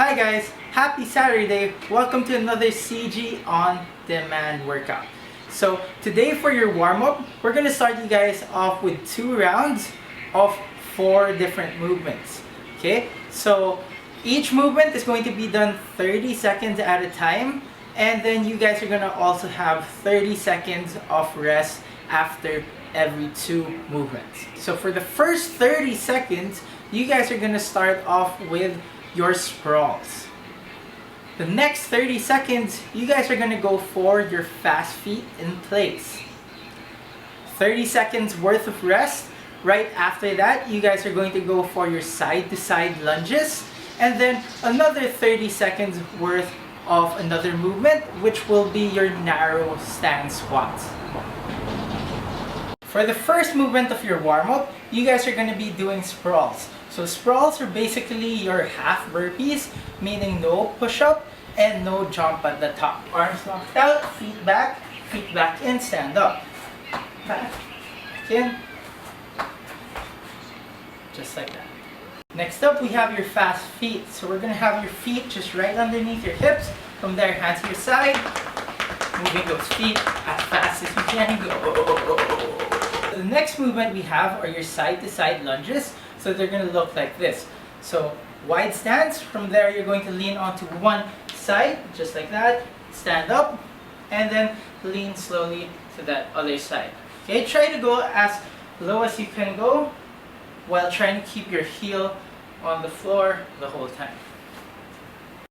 Hi guys, happy Saturday. Welcome to another CG On Demand workout. So today for your warm-up, we're going to start you guys off with 2 rounds of 4 different movements. Okay, so each movement is going to be done 30 seconds at a time, and then you guys are going to also have 30 seconds of rest after every 2 movements. So for the first 30 seconds, you guys are going to start off with your sprawls. The next 30 seconds, you guys are going to go for your fast feet in place. 30 seconds worth of rest. Right after that, you guys are going to go for your side-to-side lunges, and then another 30 seconds worth of another movement, which will be your narrow stance squats. For the first movement of your warm-up, you guys are going to be doing sprawls. So sprawls are basically your half burpees, meaning no push-up and no jump at the top. Arms locked out, feet back in, stand up. Back in. Just like that. Next up, we have your fast feet. So we're going to have your feet just right underneath your hips. From there, hands to your side. Moving those feet as fast as you can go. The next movement we have are your side-to-side lunges. So they're going to look like this. So wide stance. From there, you're going to lean onto one side, just like that. Stand up, and then lean slowly to that other side. Okay, try to go as low as you can go while trying to keep your heel on the floor the whole time.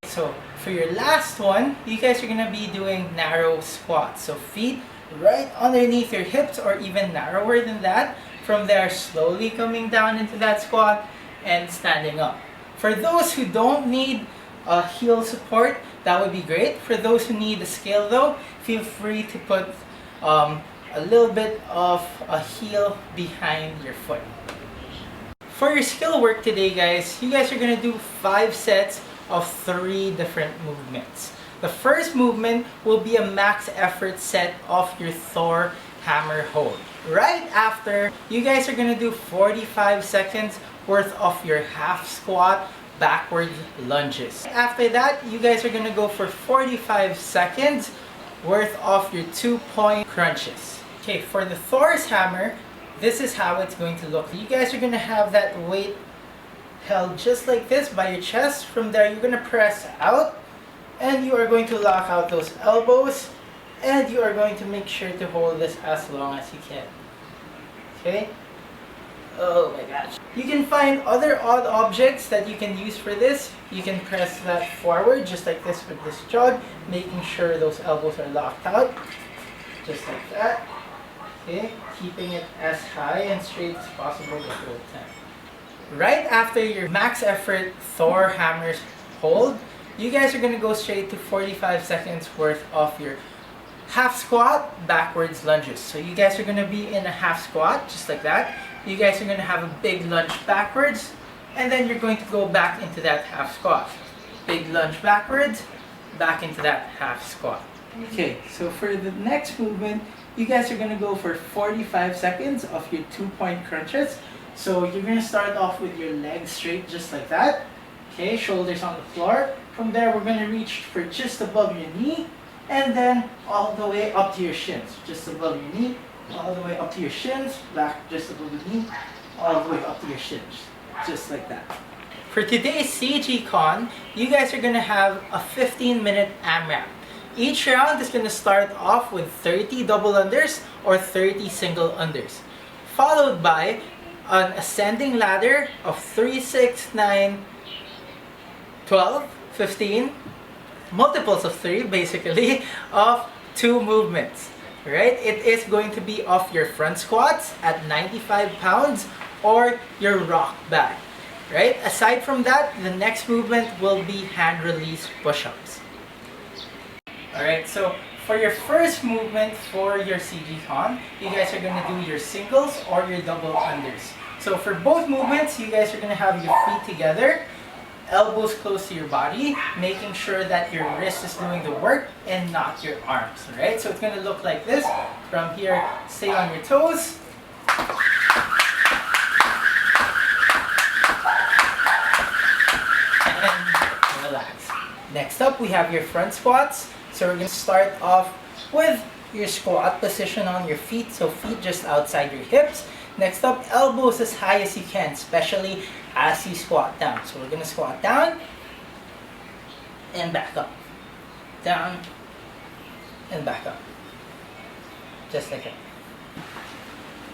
So for your last one, you guys are going to be doing narrow squats. So feet right underneath your hips or even narrower than that. From there, slowly coming down into that squat and standing up. For those who don't need a heel support, that would be great. For those who need a scale though, feel free to put a little bit of a heel behind your foot. For your skill work today, guys, you guys are going to do 5 sets of 3 different movements. The first movement will be a max effort set of your Thor hammer hold. Right after, you guys are going to do 45 seconds worth of your half squat backwards lunges. After that, you guys are going to go for 45 seconds worth of your 2-point crunches. Okay, for the Thor's hammer, this is how it's going to look. You guys are going to have that weight held just like this by your chest. From there, you're going to press out, and you are going to lock out those elbows, and you are going to make sure to hold this as long as you can. Okay? Oh my gosh. You can find other odd objects that you can use for this. You can press that forward just like this with this jog, making sure those elbows are locked out. Just like that. Okay? Keeping it as high and straight as possible the whole time. Right after your max effort Thor hammers hold, you guys are going to go straight to 45 seconds worth of your half squat backwards lunges. So you guys are going to be in a half squat just like that. You guys are going to have a big lunge backwards, and then you're going to go back into that half squat. Big lunge backwards, back into that half squat. Okay, so for the next movement, you guys are going to go for 45 seconds of your 2-point crunches. So you're going to start off with your legs straight just like that. Okay, shoulders on the floor. From there, we're going to reach for just above your knee, and then all the way up to your shins. Just above your knee, all the way up to your shins, back just above the knee, all the way up to your shins. Just like that. For today's CG Con, you guys are going to have a 15-minute AMRAP. Each round is going to start off with 30 double unders or 30 single unders, followed by an ascending ladder of 3, 6, 9, 12, 15, multiples of 3 basically, of 2 movements. Right? It is going to be off your front squats at 95 pounds or your rock back. Right? Aside from that, the next movement will be hand release push-ups. Alright, so for your first movement for your CG Con, you guys are going to do your singles or your double unders. So for both movements, you guys are going to have your feet together, elbows close to your body, making sure that your wrist is doing the work and not your arms. Alright, so it's going to look like this. From here, stay on your toes. And relax. Next up, we have your front squats. So we're going to start off with your squat position on your feet. So feet just outside your hips. Next up, elbows as high as you can, especially as you squat down. So we're going to squat down and back up. Down and back up. Just like that.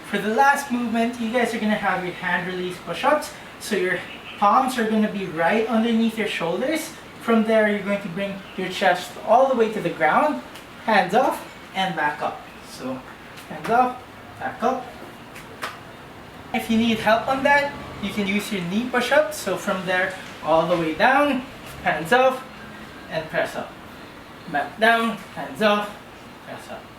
For the last movement, you guys are going to have your hand release push-ups. So your palms are going to be right underneath your shoulders. From there, you're going to bring your chest all the way to the ground, hands off, and back up. So, hands off, back up. If you need help on that, you can use your knee push-ups. So from there, all the way down, hands off, and press up. Back down, hands off, press up.